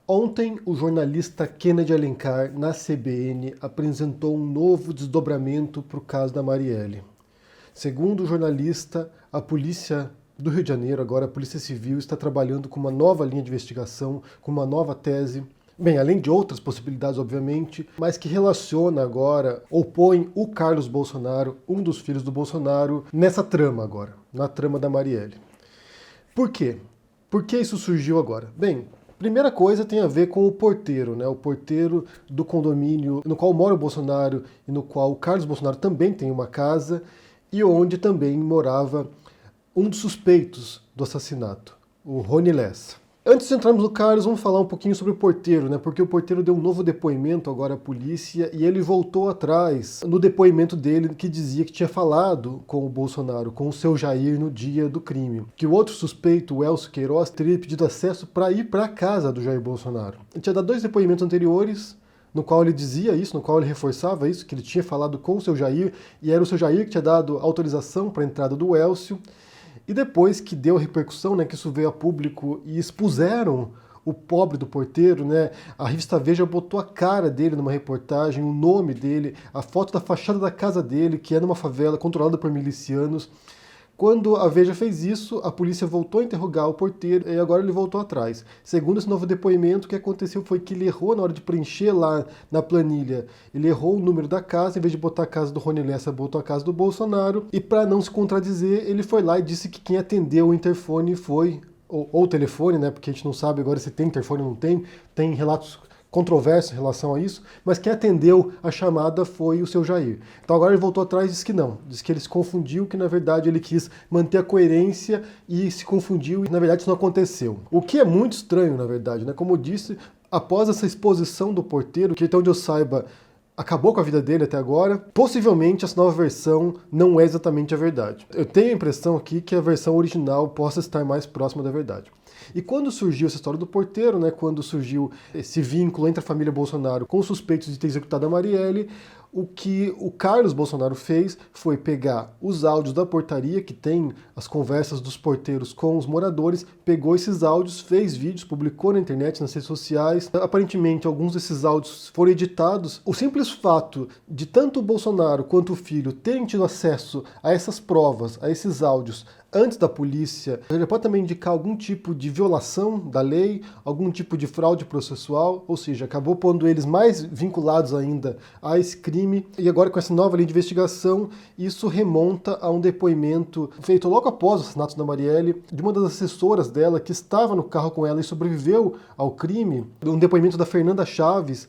Ontem, o jornalista Kennedy Alencar, na CBN, apresentou um novo desdobramento para o caso da Marielle. Segundo o jornalista, a polícia do Rio de Janeiro, agora a Polícia Civil, está trabalhando com uma nova linha de investigação, com uma nova tese, bem, além de outras possibilidades, obviamente, mas que relaciona agora, ou põe o Carlos Bolsonaro, um dos filhos do Bolsonaro, nessa trama agora, na trama da Marielle. Por quê? Por que isso surgiu agora? Bem, primeira coisa tem a ver com o porteiro, né? O porteiro do condomínio no qual mora o Bolsonaro e no qual o Carlos Bolsonaro também tem uma casa e onde também morava um dos suspeitos do assassinato, o Rony Lessa. Antes de entrarmos no Carlos, vamos falar um pouquinho sobre o porteiro, né? Porque o porteiro deu um novo depoimento agora à polícia e ele voltou atrás no depoimento dele que dizia que tinha falado com o Bolsonaro, com o seu Jair no dia do crime. Que o outro suspeito, o Elcio Queiroz, teria pedido acesso para ir para a casa do Jair Bolsonaro. Ele tinha dado 2 depoimentos anteriores, no qual ele dizia isso, no qual ele reforçava isso, que ele tinha falado com o seu Jair e era o seu Jair que tinha dado autorização para a entrada do Elcio. E depois que deu repercussão, né, que isso veio a público e expuseram o pobre do porteiro, né, a revista Veja botou a cara dele numa reportagem, o nome dele, a foto da fachada da casa dele, que é numa favela controlada por milicianos. Quando a Veja fez isso, a polícia voltou a interrogar o porteiro e agora ele voltou atrás. Segundo esse novo depoimento, o que aconteceu foi que ele errou na hora de preencher lá na planilha. Ele errou o número da casa, em vez de botar a casa do Rony Lessa, botou a casa do Bolsonaro. E para não se contradizer, ele foi lá e disse que quem atendeu o interfone foi, ou o telefone, né? Porque a gente não sabe agora se tem interfone ou não tem. Tem relatos controverso em relação a isso, mas quem atendeu a chamada foi o seu Jair. Então agora ele voltou atrás e disse que não, disse que ele se confundiu, que na verdade ele quis manter a coerência e se confundiu e na verdade isso não aconteceu. O que é muito estranho, na verdade, né? Como eu disse, após essa exposição do porteiro, que até onde eu saiba acabou com a vida dele até agora, possivelmente essa nova versão não é exatamente a verdade. Eu tenho a impressão aqui que a versão original possa estar mais próxima da verdade. E quando surgiu essa história do porteiro, né, quando surgiu esse vínculo entre a família Bolsonaro com os suspeitos de ter executado a Marielle, o que o Carlos Bolsonaro fez foi pegar os áudios da portaria, que tem as conversas dos porteiros com os moradores, pegou esses áudios, fez vídeos, publicou na internet, nas redes sociais. Aparentemente, alguns desses áudios foram editados. O simples fato de tanto o Bolsonaro quanto o filho terem tido acesso a essas provas, a esses áudios, antes da polícia, ele pode também indicar algum tipo de violação da lei, algum tipo de fraude processual, ou seja, acabou pondo eles mais vinculados ainda a esse crime. E agora com essa nova linha de investigação, isso remonta a um depoimento feito logo após o assassinato da Marielle, de uma das assessoras dela que estava no carro com ela e sobreviveu ao crime, um depoimento da Fernanda Chaves,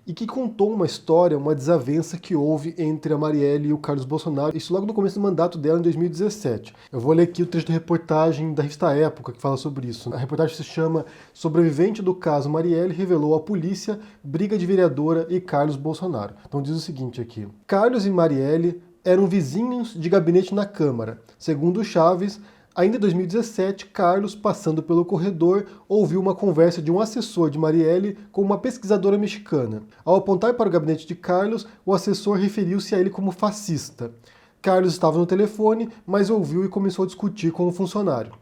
e que contou uma história, uma desavença que houve entre a Marielle e o Carlos Bolsonaro, isso logo no começo do mandato dela, em 2017. Eu vou ler aqui o trecho da reportagem da revista Época, que fala sobre isso. A reportagem se chama "Sobrevivente do caso Marielle revelou à polícia briga de vereadora e Carlos Bolsonaro". Então diz o seguinte aqui: Carlos e Marielle eram vizinhos de gabinete na Câmara. Segundo Chaves, ainda em 2017, Carlos, passando pelo corredor, ouviu uma conversa de um assessor de Marielle com uma pesquisadora mexicana. Ao apontar para o gabinete de Carlos, o assessor referiu-se a ele como fascista. Carlos estava no telefone, mas ouviu e começou a discutir com o funcionário.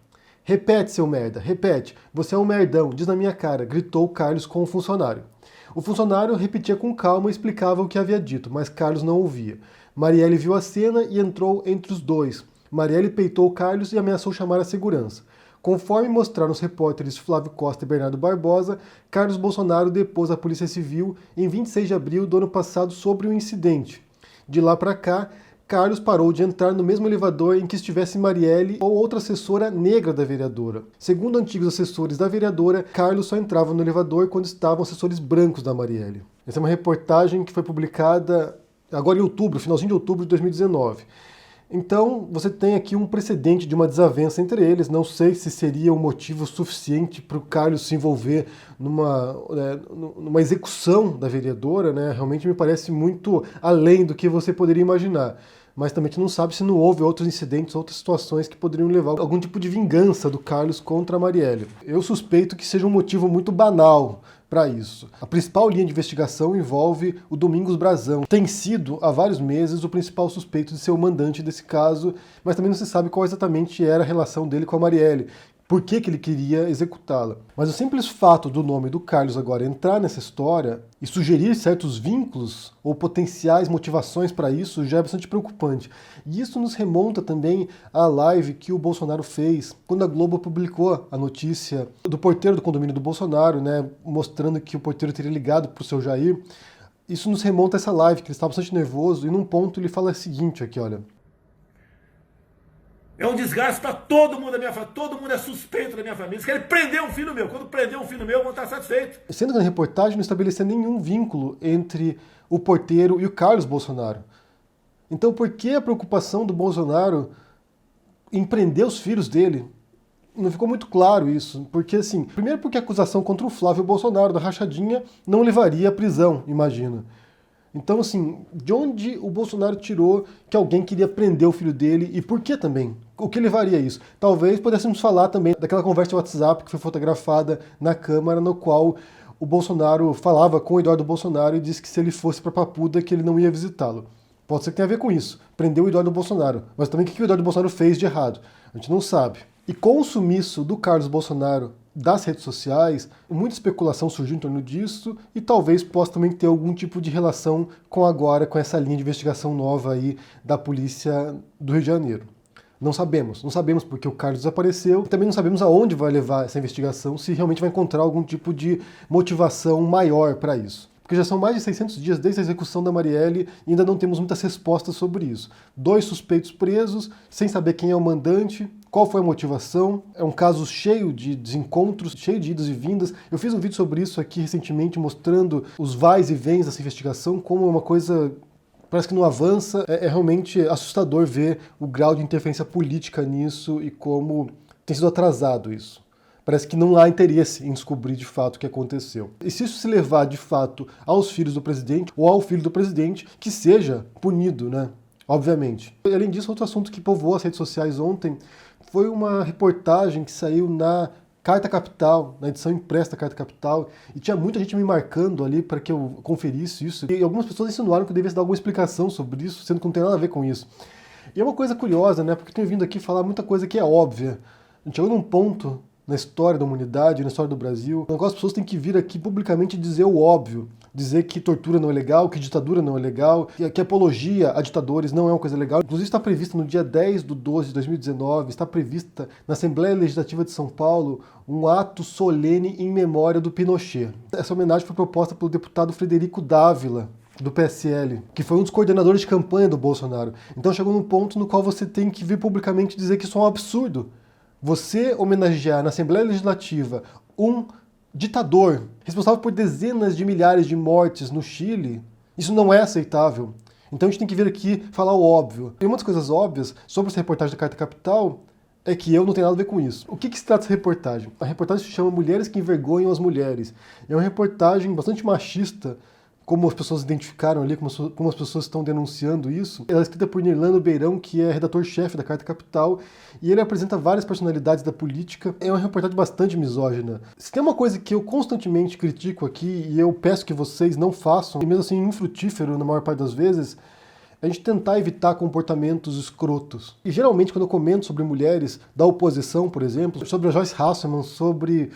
"Repete, seu merda, repete, você é um merdão, diz na minha cara", gritou Carlos com o funcionário. O funcionário repetia com calma e explicava o que havia dito, mas Carlos não ouvia. Marielle viu a cena e entrou entre os dois. Marielle peitou Carlos e ameaçou chamar a segurança. Conforme mostraram os repórteres Flávio Costa e Bernardo Barbosa, Carlos Bolsonaro depôs à Polícia Civil em 26 de abril do ano passado sobre o incidente. De lá para cá, Carlos parou de entrar no mesmo elevador em que estivesse Marielle ou outra assessora negra da vereadora. Segundo antigos assessores da vereadora, Carlos só entrava no elevador quando estavam assessores brancos da Marielle. Essa é uma reportagem que foi publicada agora em outubro, finalzinho de outubro de 2019. Então, você tem aqui um precedente de uma desavença entre eles. Não sei se seria um motivo suficiente para o Carlos se envolver numa execução da vereadora, né? Realmente me parece muito além do que você poderia imaginar. Mas também a gente não sabe se não houve outros incidentes, outras situações que poderiam levar a algum tipo de vingança do Carlos contra a Marielle. Eu suspeito que seja um motivo muito banal para isso. A principal linha de investigação envolve o Domingos Brazão. Tem sido, há vários meses, o principal suspeito de ser o mandante desse caso, mas também não se sabe qual exatamente era a relação dele com a Marielle. por que ele queria executá-la. Mas o simples fato do nome do Carlos agora entrar nessa história e sugerir certos vínculos ou potenciais motivações para isso já é bastante preocupante. E isso nos remonta também à live que o Bolsonaro fez quando a Globo publicou a notícia do porteiro do condomínio do Bolsonaro, né, mostrando que o porteiro teria ligado para o seu Jair. Isso nos remonta a essa live, que ele estava bastante nervoso, e num ponto ele fala o seguinte aqui, olha. É um desgaste para todo mundo da minha família, todo mundo é suspeito da minha família. Eles querem prender um filho meu. Quando prender um filho meu, eu vou estar satisfeito. Sendo que na reportagem não estabelecia nenhum vínculo entre o porteiro e o Carlos Bolsonaro. Então por que a preocupação do Bolsonaro em prender os filhos dele? Não ficou muito claro isso, porque assim, primeiro porque a acusação contra o Flávio Bolsonaro da rachadinha não levaria à prisão, imagina. Então assim, de onde o Bolsonaro tirou que alguém queria prender o filho dele e por que também? O que levaria a isso? Talvez pudéssemos falar também daquela conversa de WhatsApp que foi fotografada na Câmara, no qual o Bolsonaro falava com o Eduardo Bolsonaro e disse que se ele fosse para Papuda que ele não ia visitá-lo. Pode ser que tenha a ver com isso, prendeu o Eduardo Bolsonaro, mas também o que o Eduardo Bolsonaro fez de errado? A gente não sabe. E com o sumiço do Carlos Bolsonaro das redes sociais, muita especulação surgiu em torno disso e talvez possa também ter algum tipo de relação com essa linha de investigação nova aí da polícia do Rio de Janeiro. Não sabemos porque o Carlos desapareceu, também não sabemos aonde vai levar essa investigação, se realmente vai encontrar algum tipo de motivação maior para isso. Porque já são mais de 600 dias desde a execução da Marielle e ainda não temos muitas respostas sobre isso. 2 suspeitos presos, sem saber quem é o mandante, qual foi a motivação. É um caso cheio de desencontros, cheio de idas e vindas. Eu fiz um vídeo sobre isso aqui recentemente, mostrando os vais e vens dessa investigação, como é uma coisa parece que não avança. É realmente assustador ver o grau de interferência política nisso e como tem sido atrasado isso. Parece que não há interesse em descobrir de fato o que aconteceu. E se isso se levar de fato aos filhos do presidente ou ao filho do presidente, que seja punido, né? Obviamente. E, além disso, outro assunto que povoou as redes sociais ontem foi uma reportagem que saiu na Carta Capital, na edição impressa da Carta Capital, e tinha muita gente me marcando ali para que eu conferisse isso. E algumas pessoas insinuaram que eu devesse dar alguma explicação sobre isso, sendo que não tem nada a ver com isso. E é uma coisa curiosa, né? Porque eu tenho vindo aqui falar muita coisa que é óbvia. A gente chegou num ponto na história da humanidade, na história do Brasil, no qual as pessoas têm que vir aqui publicamente dizer o óbvio, dizer que tortura não é legal, que ditadura não é legal, que apologia a ditadores não é uma coisa legal. Inclusive está prevista no dia 10/12 de 2019, está prevista na Assembleia Legislativa de São Paulo um ato solene em memória do Pinochet. Essa homenagem foi proposta pelo deputado Frederico Dávila, do PSL, que foi um dos coordenadores de campanha do Bolsonaro. Então chegou num ponto no qual você tem que vir publicamente dizer que isso é um absurdo. Você homenagear na Assembleia Legislativa um ditador responsável por dezenas de milhares de mortes no Chile, isso não é aceitável. Então a gente tem que vir aqui falar o óbvio. E uma das coisas óbvias sobre essa reportagem da Carta Capital é que eu não tenho nada a ver com isso. O que se trata dessa reportagem? A reportagem se chama Mulheres que Envergonham as Mulheres. É uma reportagem bastante machista, como as pessoas identificaram ali, como as pessoas estão denunciando isso. Ela é escrita por Nirlando Beirão, que é redator-chefe da Carta Capital, e ele apresenta várias personalidades da política. É uma reportagem bastante misógina. Se tem uma coisa que eu constantemente critico aqui, e eu peço que vocês não façam, e mesmo assim infrutífero na maior parte das vezes, é a gente tentar evitar comportamentos escrotos. E geralmente quando eu comento sobre mulheres da oposição, por exemplo, sobre a Joyce Hasselman, sobre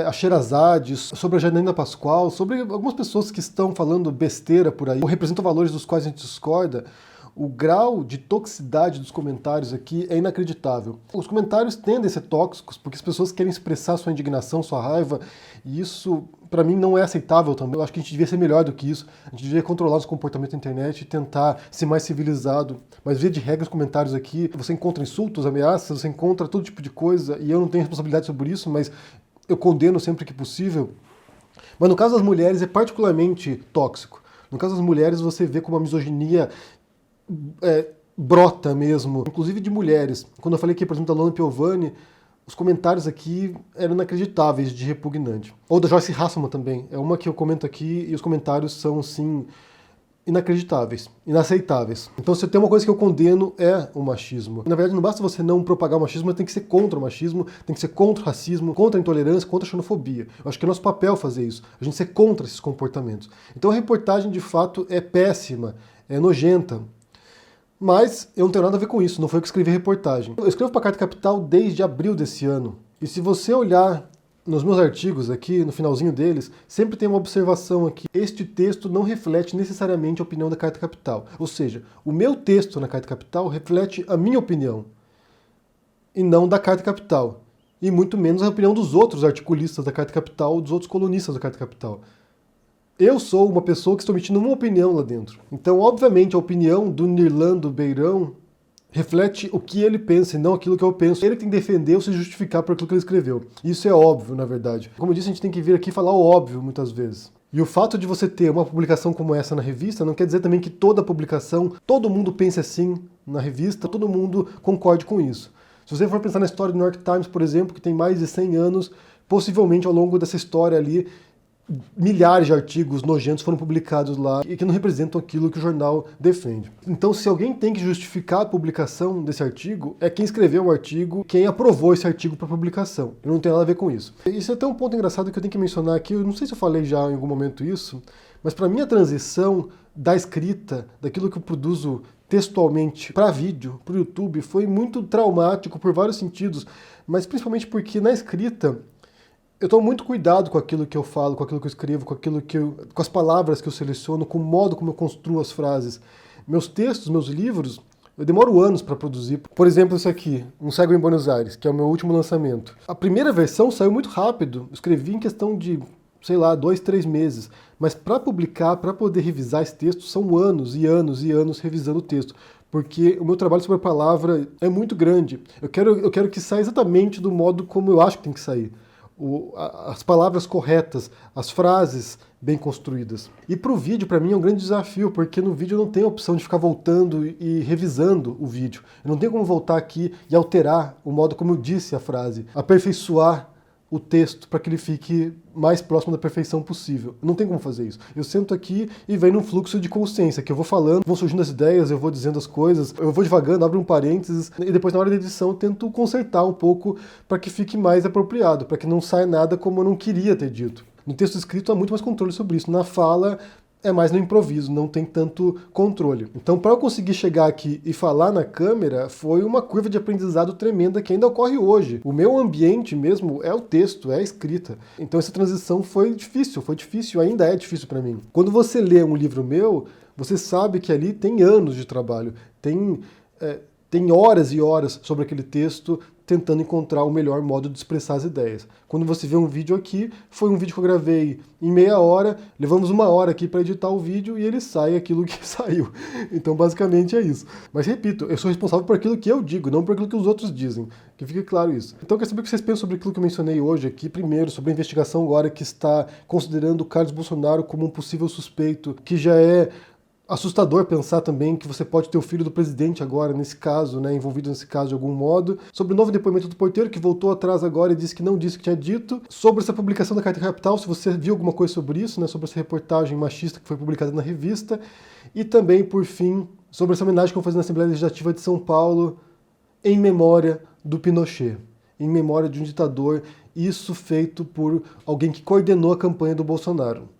a Sherazade, sobre a Janaína Pascoal, sobre algumas pessoas que estão falando besteira por aí, ou representam valores dos quais a gente discorda, o grau de toxicidade dos comentários aqui é inacreditável. Os comentários tendem a ser tóxicos porque as pessoas querem expressar sua indignação, sua raiva, e isso, para mim, não é aceitável também. Eu acho que a gente devia ser melhor do que isso, a gente devia controlar os comportamentos na internet e tentar ser mais civilizado. Mas, via de regra, os comentários aqui, você encontra insultos, ameaças, você encontra todo tipo de coisa, e eu não tenho responsabilidade sobre isso, mas eu condeno sempre que possível. Mas no caso das mulheres é particularmente tóxico. No caso das mulheres você vê como a misoginia brota mesmo, inclusive de mulheres. Quando eu falei aqui, por exemplo, da Luana Piovani, os comentários aqui eram inacreditáveis de repugnante. Ou da Joyce Hasselman também. É uma que eu comento aqui e os comentários são, assim, inacreditáveis, inaceitáveis. Então, se tem uma coisa que eu condeno é o machismo. Na verdade, não basta você não propagar o machismo, mas tem que ser contra o machismo, tem que ser contra o racismo, contra a intolerância, contra a xenofobia. Eu acho que é nosso papel fazer isso, a gente ser contra esses comportamentos. Então a reportagem, de fato, é péssima, é nojenta. Mas eu não tenho nada a ver com isso, não foi eu que escrevi a reportagem. Eu escrevo para a Carta Capital desde abril desse ano. E se você olhar nos meus artigos aqui, no finalzinho deles, sempre tem uma observação aqui. Este texto não reflete necessariamente a opinião da Carta Capital. Ou seja, o meu texto na Carta Capital reflete a minha opinião, e não da Carta Capital. E muito menos a opinião dos outros articulistas da Carta Capital, dos outros colunistas da Carta Capital. Eu sou uma pessoa que estou emitindo uma opinião lá dentro. Então, obviamente, a opinião do Nirlando Beirão reflete o que ele pensa e não aquilo que eu penso. Ele tem que defender ou se justificar por aquilo que ele escreveu. Isso é óbvio, na verdade. Como eu disse, a gente tem que vir aqui falar o óbvio muitas vezes. E o fato de você ter uma publicação como essa na revista não quer dizer também que toda publicação, todo mundo pense assim na revista, todo mundo concorde com isso. Se você for pensar na história do New York Times, por exemplo, que tem mais de 100 anos, possivelmente ao longo dessa história ali, milhares de artigos nojentos foram publicados lá e que não representam aquilo que o jornal defende. Então, se alguém tem que justificar a publicação desse artigo, é quem escreveu o artigo, quem aprovou esse artigo para publicação. E não tem nada a ver com isso. Isso é até um ponto engraçado que eu tenho que mencionar aqui, eu não sei se eu falei já em algum momento isso, mas para mim a transição da escrita, daquilo que eu produzo textualmente para vídeo, para o YouTube, foi muito traumático por vários sentidos, mas principalmente porque na escrita eu tomo muito cuidado com aquilo que eu falo, com aquilo que eu escrevo, com as palavras que eu seleciono, com o modo como eu construo as frases. Meus textos, meus livros, eu demoro anos para produzir. Por exemplo, esse aqui, Um Cego em Buenos Aires, que é o meu último lançamento. A primeira versão saiu muito rápido, eu escrevi em questão de, 2, 3 meses. Mas para publicar, para poder revisar esse texto, são anos e anos e anos revisando o texto. Porque o meu trabalho sobre a palavra é muito grande. Eu quero que saia exatamente do modo como eu acho que tem que sair. As palavras corretas, as frases bem construídas. E para o vídeo, para mim, é um grande desafio, porque no vídeo eu não tenho a opção de ficar voltando e revisando o vídeo. Eu não tenho como voltar aqui e alterar o modo como eu disse a frase, aperfeiçoar o texto para que ele fique mais próximo da perfeição possível. Não tem como fazer isso. Eu sento aqui e venho num fluxo de consciência, que eu vou falando, vão surgindo as ideias, eu vou dizendo as coisas, eu vou devagando, abro um parênteses, e depois na hora da edição eu tento consertar um pouco para que fique mais apropriado, para que não saia nada como eu não queria ter dito. No texto escrito há muito mais controle sobre isso. Na fala é mais no improviso, não tem tanto controle. Então, para eu conseguir chegar aqui e falar na câmera, foi uma curva de aprendizado tremenda que ainda ocorre hoje. O meu ambiente mesmo é o texto, é a escrita. Então, essa transição foi difícil, ainda é difícil para mim. Quando você lê um livro meu, você sabe que ali tem anos de trabalho, tem horas e horas sobre aquele texto, tentando encontrar o melhor modo de expressar as ideias. Quando você vê um vídeo aqui, foi um vídeo que eu gravei em meia hora, levamos 1 hora aqui para editar o vídeo e ele sai aquilo que saiu. Então, basicamente é isso. Mas, repito, eu sou responsável por aquilo que eu digo, não por aquilo que os outros dizem. Que fique claro isso. Então, eu quero saber o que vocês pensam sobre aquilo que eu mencionei hoje aqui. Primeiro, sobre a investigação agora que está considerando o Carlos Bolsonaro como um possível suspeito, que já é assustador pensar também que você pode ter o filho do presidente agora, nesse caso, né, envolvido nesse caso de algum modo. Sobre o novo depoimento do porteiro, que voltou atrás agora e disse que não disse o que tinha dito. Sobre essa publicação da Carta Capital, se você viu alguma coisa sobre isso, né, sobre essa reportagem machista que foi publicada na revista. E também, por fim, sobre essa homenagem que eu vou fazer na Assembleia Legislativa de São Paulo, em memória do Pinochet, em memória de um ditador, isso feito por alguém que coordenou a campanha do Bolsonaro.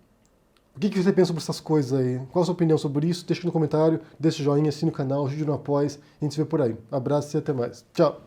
O que você pensa sobre essas coisas aí? Qual a sua opinião sobre isso? Deixa no comentário, deixa o joinha, assina o canal, ajude no apoio, a gente se vê por aí. Abraço e até mais. Tchau!